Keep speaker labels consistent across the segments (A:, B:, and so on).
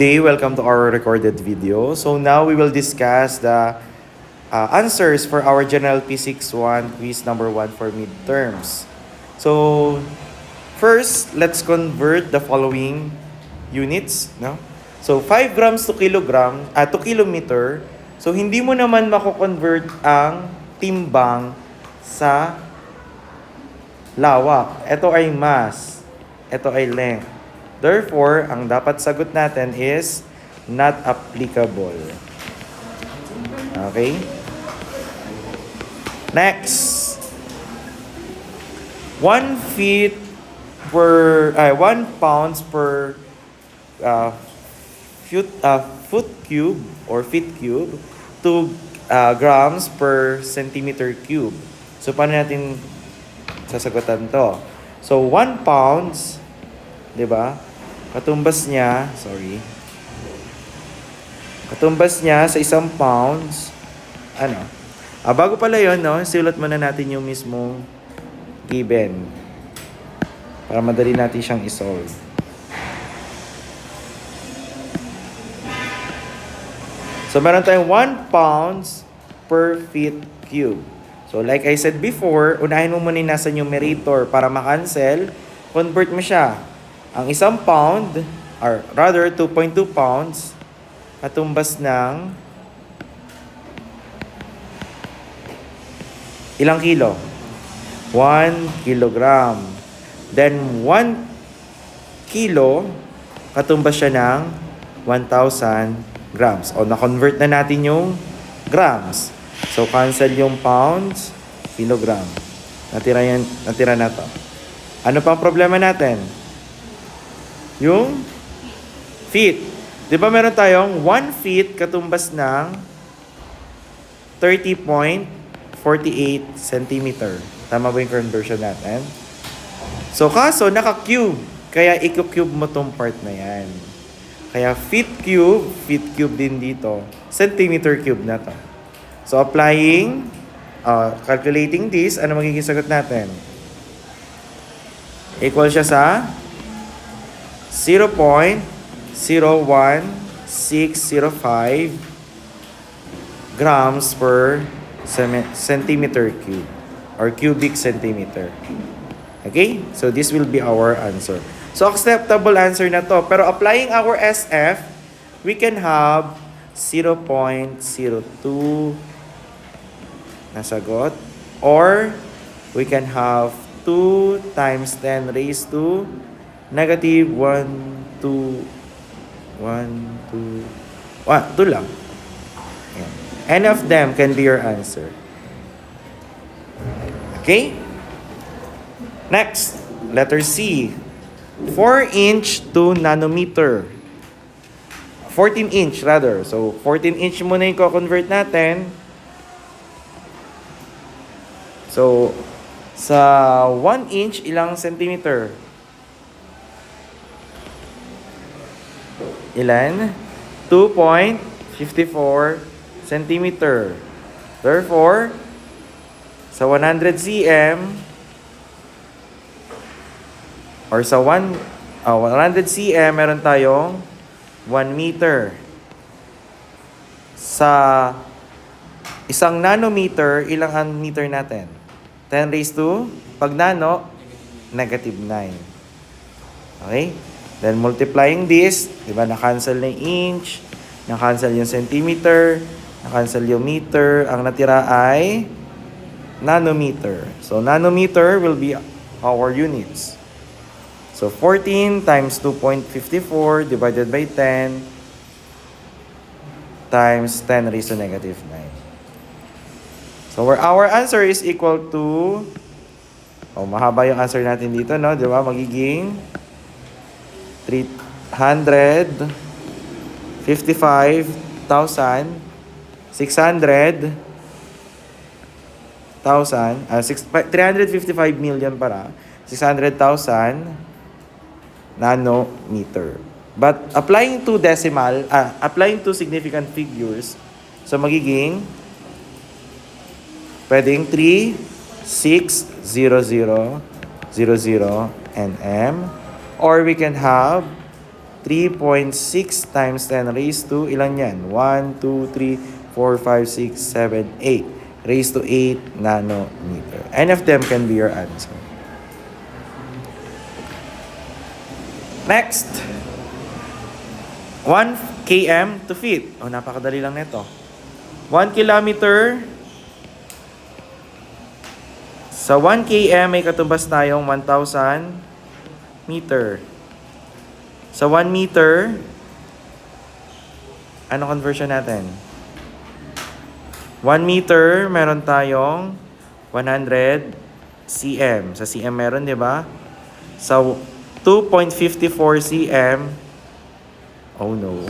A: day, welcome to our recorded video. So now we will discuss the answers for our General Physics 1 quiz number 1 for midterms. So first, let's convert the following units. No? So 5 grams to kilogram, to kilometer. So hindi mo naman mako-convert ang timbang sa lawak. Ito ay mass. Ito ay length. Therefore, ang dapat sagot natin is not applicable. Okay? Next. 1 pounds per foot cube or feet cube, 2 grams per centimeter cube. So, paano natin sasagutan to? So, 1 pounds, di ba? Katumbas niya sa 1 pounds, bago pala yun, no? Silat muna natin yung mismong given para madali natin siyang isolve. So, meron tayong 1 pounds per feet cube. So, like I said before, unahin mo muna yung nasa numerator para makancel, convert mo siya. Ang 1 pound, or rather 2.2 pounds, katumbas ng ilang kilo? 1 kilogram. Then, 1 kilo, katumbas siya ng 1,000 grams. O, na-convert na natin yung grams. So, cancel yung pounds, kilogram. Natira na to. Ano pang problema natin? Yung feet. Di ba meron tayong 1 feet katumbas ng 30.48 centimeter. Tama ba yung conversion natin? So, kaso naka-cube. Kaya i-cube mo tong part na yan. Kaya feet cube din dito. Centimeter cube na to. So, calculating this, ano magiging sagot natin? Equal siya sa 0.01605 grams per centimeter cube or cubic centimeter. Okay? So, this will be our answer. So, acceptable answer na to. Pero applying our SF, we can have 0.02 na sagot. Or, we can have 2 times 10 raised to negative 2 lang. Ayan. Any of them can be your answer. Okay? Next, letter C. 4-inch to nanometer. 14-inch rather. So, 14-inch muna yung convert natin. So, sa 1 inch, ilang centimeter? Ilan? 2.54 centimeter. Therefore, sa 100 cm or sa 100 cm, meron tayong 1 meter. Sa 1 nanometer, ilang ang meter natin? 10 raised to, pag nano, negative 9. Okay? Then multiplying this, di ba, na-cancel na yung inch, na-cancel yung centimeter, na-cancel yung meter, ang natira ay nanometer. So, nanometer will be our units. So, 14 times 2.54 divided by 10 times 10 raised to negative 9. So, our answer is equal to, mahaba yung answer natin dito, no? Di ba? Magiging 355,600 355 million para 600,000 nanometer. But applying to significant figures, so magiging pwedeng 3,600,00 nm, or we can have 3.6 times 10 raised to, ilan yan? 1, 2, 3, 4, 5, 6, 7, 8. Raised to 8 nanometer. Any of them can be your answer. Next. 1 km to feet. Oh, napakadali lang nito. 1 kilometer. Sa 1 km, may katumbas tayong 1,000 meter. Sa 1 meter, ano conversion natin? 1 meter, meron tayong 100 cm. Sa cm meron, di ba? Sa 2.54 cm, oh no.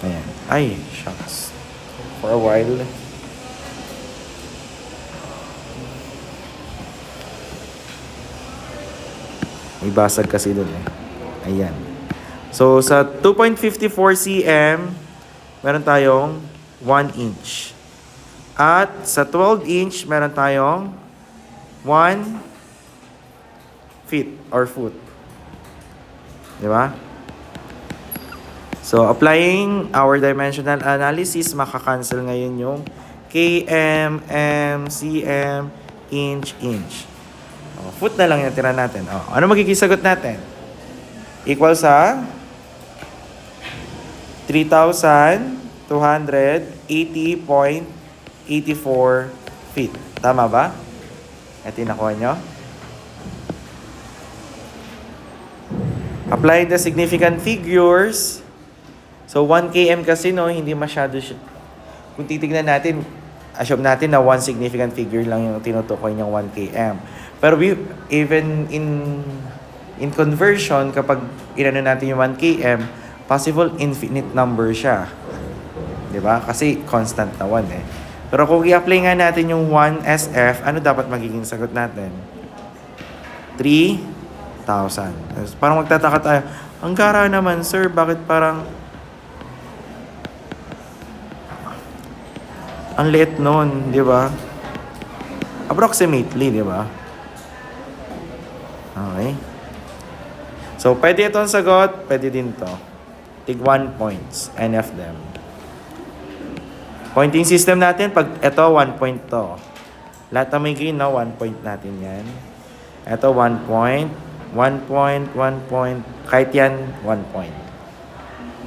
A: Ayan. Ay, shucks. For a while. May basag kasi dun eh. Ayan. So, sa 2.54 cm, meron tayong 1 inch. At sa 12 inch, meron tayong 1 feet or foot. Di ba? So, applying our dimensional analysis, makakancel ngayon yung km, m, cm, inch, inch. Foot na lang yung tira natin. Ano magiging sagot natin? Equal sa 3,280.84 feet. Tama ba? Ito yung nakuha nyo. Applying the significant figures. So, 1 km kasi, no, hindi masyado siya. Kung titignan natin, assume natin na 1 significant figure lang yung tinutukoy niyang 1 km. Pero even in conversion, kapag inano natin yung 1 km, possible infinite number siya. Diba? Kasi constant na 1 eh. Pero kung i-apply nga natin yung 1 SF, ano dapat magiging sagot natin? 3,000. Parang magtataka tayo, ang gara naman sir, bakit parang ang liit nun, di ba? Approximately, di ba? Okay. So, pwede itong sagot, pwede din to. Tig 1 points, any of them. Pointing system natin, pag ito, 1 point to. Lahat na may green, no? 1 point natin yan. Ito, 1 point, 1 point, 1 point. Kahit yan, 1 point.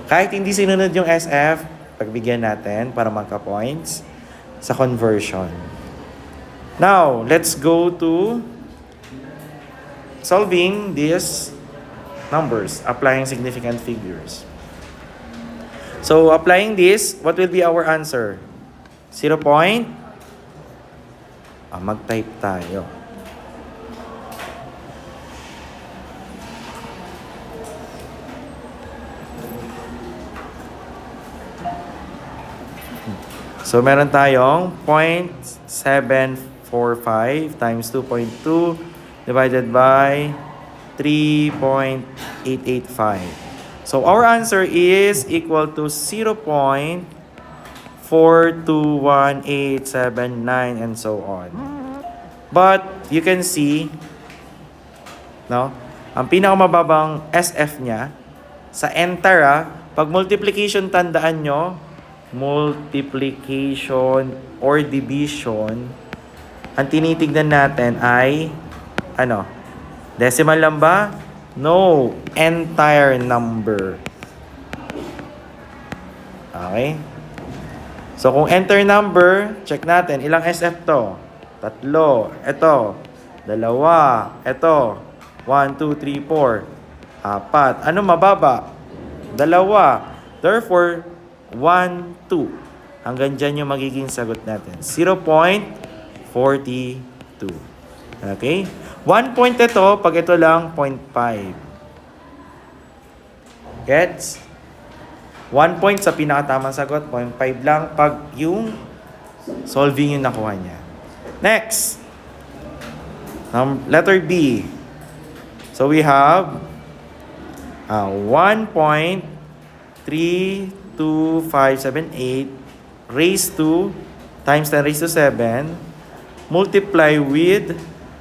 A: Kahit hindi sinunod yung SF, pagbigyan natin para magka-points sa conversion. Now, let's go to solving these numbers, applying significant figures. So, applying this, what will be our answer? 0 point? Mag-type tayo. So, meron tayong 0.745 times 2.2 divided by 3.885. So, our answer is equal to 0.421879 and so on. But, you can see, no? Ang pinakamababang SF niya, sa entire, pag multiplication, tandaan nyo, multiplication or division, ang tinitignan natin ay, ano, decimal lang ba? No, entire number. Okay? So, kung entire number, check natin, ilang SF to? 3. Ito, 2. Ito, 1, 2, 3, 4. 4. Ano mababa? 2. Therefore, 1, 2. Hanggang dyan yung magiging sagot natin. 0.42. Okay? 1 point ito, pag ito lang, 0.5. Gets? 1 point sa pinakatamang sagot, 0.5 lang pag yung solving yung nakuha niya. Next. Letter B. So we have 1.32578 raised to times 10 raised to 7 multiply with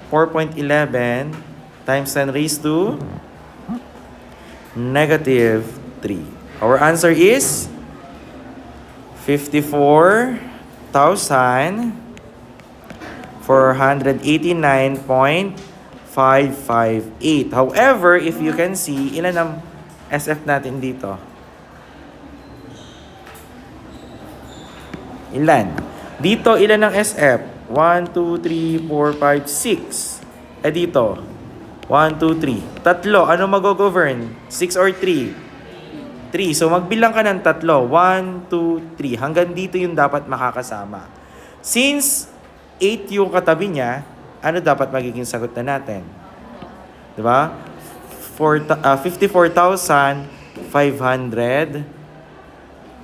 A: 4.11 times 10 raised to negative 3. Our answer is 54,489.558. However, if you can see, ilan ang SF natin dito? Ilan? Dito, ilan ang SF? 1, 2, 3, 4, 5, 6. Dito, 1, 2, 3. Tatlo. Ano mag-govern? 6 or 3? 3. So, magbilang ka ng tatlo. 1, 2, 3. Hanggang dito yung dapat makakasama. Since 8 yung katabi niya, ano dapat magiging sagot na natin? Diba? 54,500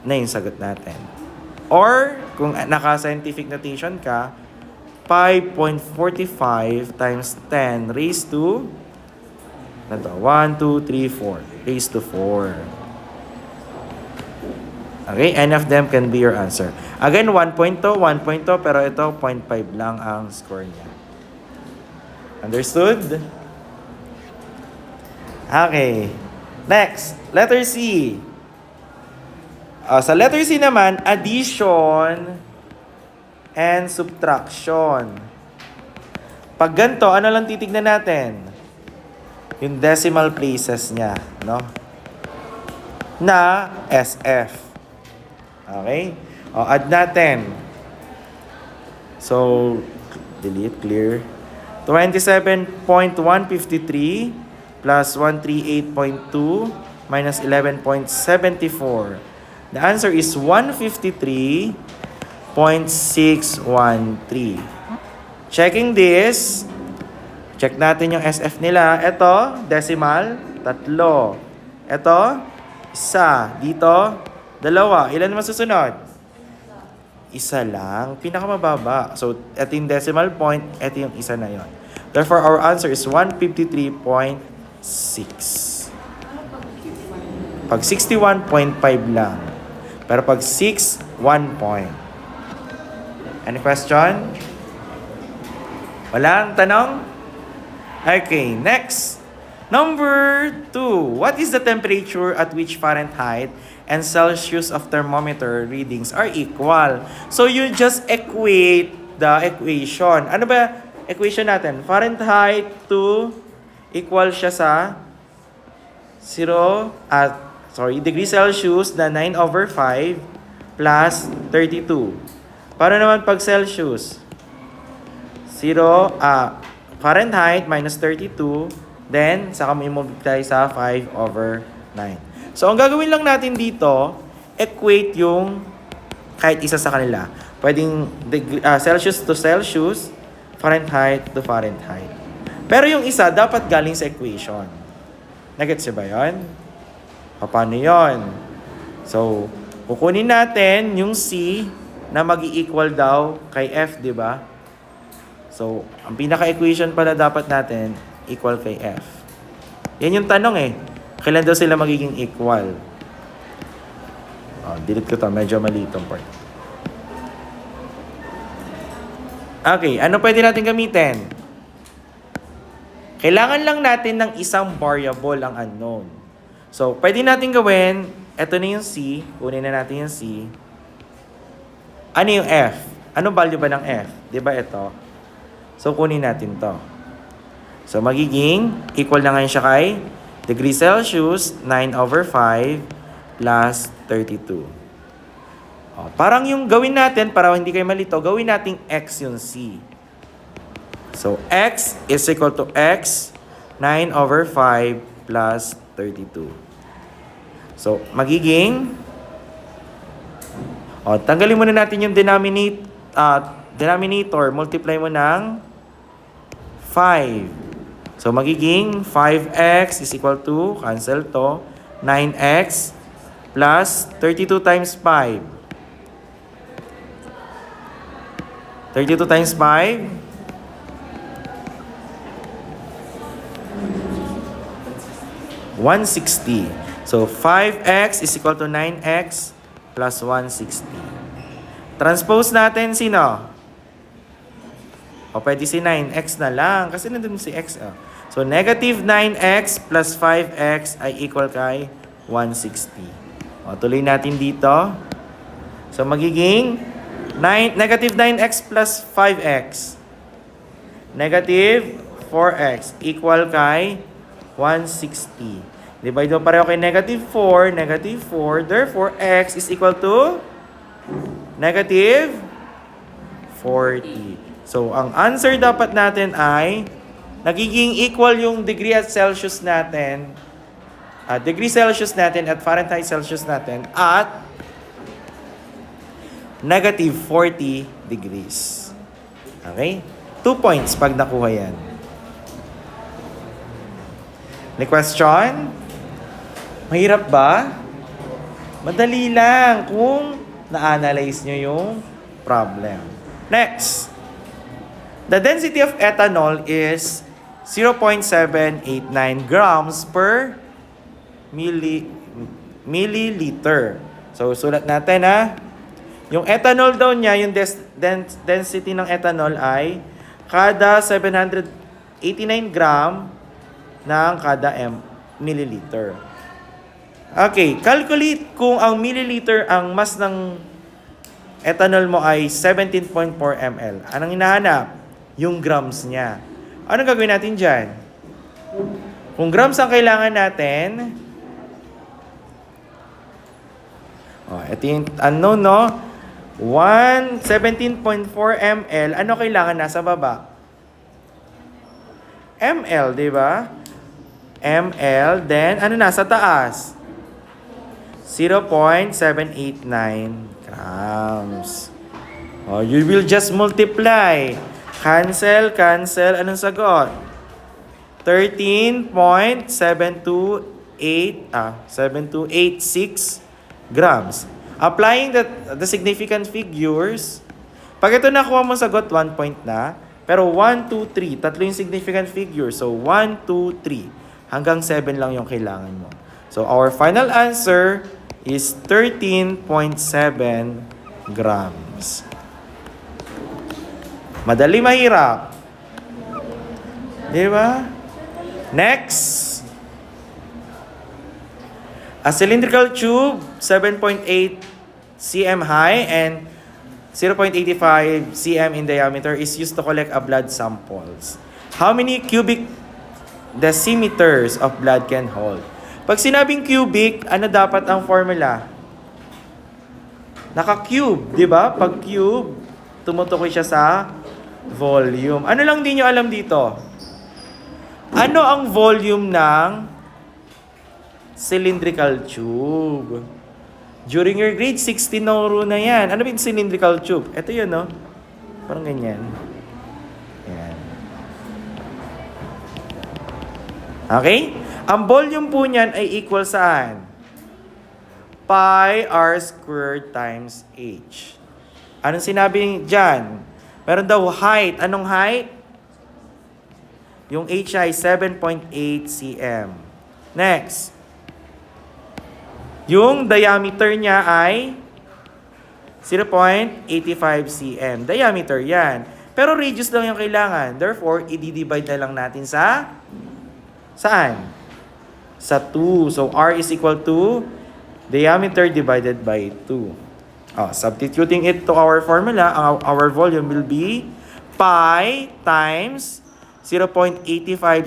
A: na yung sagot natin. Or, kung naka-scientific notation ka, 5.45 times 10 raised to 1, 2, 3, 4. Raised to 4. Okay, any of them can be your answer. Again, 1 point to, pero ito 0.5 lang ang score niya. Understood? Okay. Next, letter C. Sa letter C naman, addition and subtraction. Pag ganito, ano lang titignan natin? Yung decimal places niya, no? Na SF. Okay? Add natin. So, delete, clear. 27.153 plus 138.2 minus 11.74. The answer is 153.613. Checking this, check natin yung SF nila. Ito, decimal, 3. Ito, 1. Dito, 2. Ilan masusunod? 1 lang. Pinakamababa. So, ito yung decimal point, ito yung 1 na yon. Therefore, our answer is 153.6. Pag 61.5 lang. Pero pag 6, 1 point. Any question? Walang tanong? Okay, next. Number 2. What is the temperature at which Fahrenheit and Celsius of thermometer readings are equal? So you just equate the equation. Ano ba equation natin? Fahrenheit to equal siya sa degree Celsius na 9/5 plus 32. Para naman pag Celsius, Fahrenheit minus 32, then saka mo i-multiply sa 5/9. So, ang gagawin lang natin dito, equate yung kahit isa sa kanila. Pwedeng Celsius to Celsius, Fahrenheit to Fahrenheit. Pero yung isa, dapat galing sa equation. Nagets ba yun? Paano yun? So, kukunin natin yung C na mag-i-equal daw kay F, di ba? So, ang pinaka-equation pala dapat natin, equal kay F. Yan yung tanong eh. Kailan daw sila magiging equal? Delete ko to. Medyo mali itong part. Okay, ano pwede natin gamitin? Kailangan lang natin ng isang variable ang unknown. So, pwede natin gawin, eto na yung C. Kunin na natin yung C. Ano yung F? Anong value ba ng F? Diba ito? So, kunin natin to. So, magiging equal na ngayon siya kay degree Celsius, 9/5 plus 32. Parang yung gawin natin, para hindi kayo malito, gawin natin X yung C. So, X is equal to X, 9/5 plus 32. So, magiging, tanggalin muna natin yung denominator, multiply mo ng 5. So, magiging 5x is equal to, cancel to, 9x plus 32 times 5. 32 times 5. 160. So, 5x is equal to 9x plus 160. Transpose natin sino? O pwede si 9x na lang kasi nandun si x. So negative 9x plus 5x ay equal kay 160. O tuloy natin dito. So magiging negative 9x plus 5x. Negative 4x equal kay 160. Divide mo pareho kay negative 4. Therefore, x is equal to negative 40. So, ang answer dapat natin ay nagiging equal yung degree at Celsius natin, degree Celsius natin at Fahrenheit Celsius natin at negative 40 degrees. Okay? 2 points pag nakuha yan. Any question? Mahirap ba? Madali lang kung na-analyze nyo yung problem. Next. The density of ethanol is 0.789 grams per milliliter. So, sulat natin Yung ethanol daw niya, yung density ng ethanol ay kada 789 gram ng kada milliliter. Okay, calculate kung ang milliliter ang mass ng ethanol mo ay 17.4 ml. Anong hinahanap? Yung grams niya. Anong gagawin natin dyan? Kung grams ang kailangan natin, ito yung unknown, no? 17.4 ml. Ano kailangan nasa baba? ml, di ba? ml, then ano nasa taas? 0.789 grams. You will just multiply. Cancel. Anong sagot? 7286 grams. Applying the significant figures, pag ito nakuha mo sagot, 1 point na. Pero 1, 2, 3, tatlo yung significant figures. So 1, 2, 3. Hanggang 7 lang yung kailangan mo. So our final answer is 13.7 grams. Madali, mahirap. Di ba? Next. A cylindrical tube, 7.8 cm high and 0.85 cm in diameter is used to collect a blood samples. How many cubic decimeters of blood can hold? Pag sinabing cubic, ano dapat ang formula? Naka-cube, di ba? Pag cube, tumutukoy siya sa volume. Ano lang di nyo alam dito? Ano ang volume ng cylindrical tube? During your grade 16 na yan. Ano ba yung cylindrical tube? Ito yun, no? Parang ganyan. Yan. Okay? Ang volume po niyan ay equal saan? Pi r squared times h. Anong sinabi dyan? Meron daw height. Anong height? Yung h ay 7.8 cm. Next. Yung diameter niya ay 0.85 cm. Diameter yan. Pero radius lang yung kailangan. Therefore, i-divide na lang natin sa saan? Sa 2. So, r is equal to diameter divided by 2. Substituting it to our formula, our volume will be pi times 0.85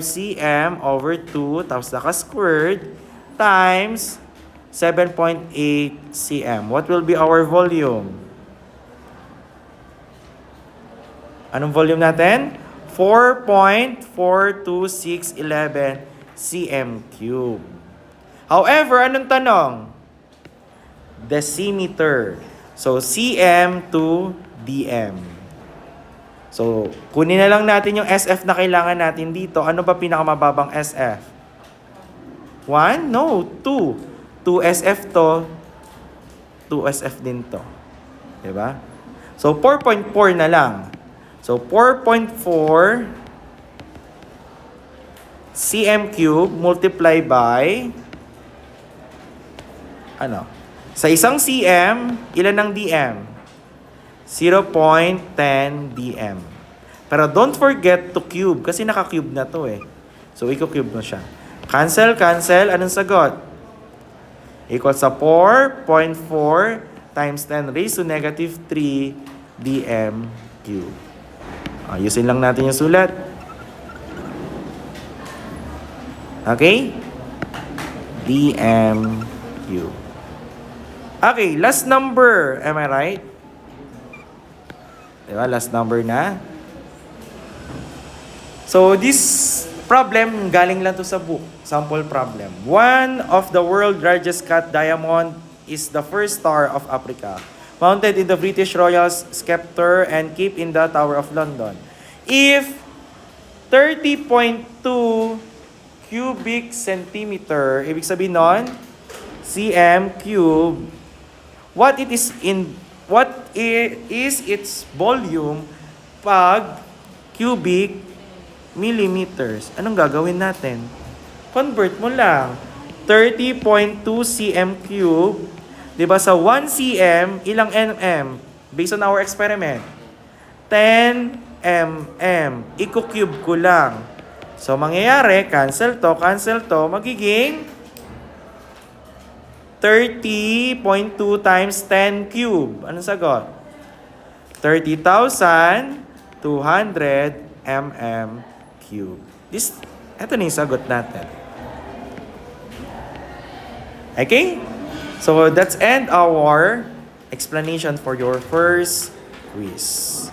A: cm over 2 tapos naka-squared times 7.8 cm. What will be our volume? Anong volume natin? 4.42611 cm cube. However, anong tanong? Decimeter. So, cm to dm. So, kunin na lang natin yung SF na kailangan natin dito. Ano ba pinakamababang SF? 1? No, 2. 2SF to, 2SF din to. Diba? So, 4.4 na lang. So, 4.4 cm cube multiply by, sa isang cm, ilan ang dm? 0.10 dm. Pero don't forget to cube kasi naka-cube na to eh. So, i-cube mo siya. Cancel, cancel. Anong sagot? Equals sa 4.4 times 10 raised to negative 3 dm cube. Ayusin lang natin yung sulat. Okay? dm cube. Okay, last number. Am I right? Diba? Last number na. So, this problem, galing lang to sa book. Sample problem. One of the world's largest cut diamond is the first star of Africa, mounted in the British Royal Scepter and kept in the Tower of London. If 30.2 cubic centimeter, ibig sabihin nun, cm cube, what is its volume pag cubic millimeters? Anong gagawin natin? Convert mo lang. 30.2 cm cube. Diba sa 1 cm, ilang mm? Based on our experiment. 10 mm. Iko-cube ko lang. So, mangyayari, cancel to, magiging 30.2 times 10 cube. Anong sagot? 30,200 mm cube. Ito na yung sagot natin. Okay? So, that's end our explanation for your first quiz.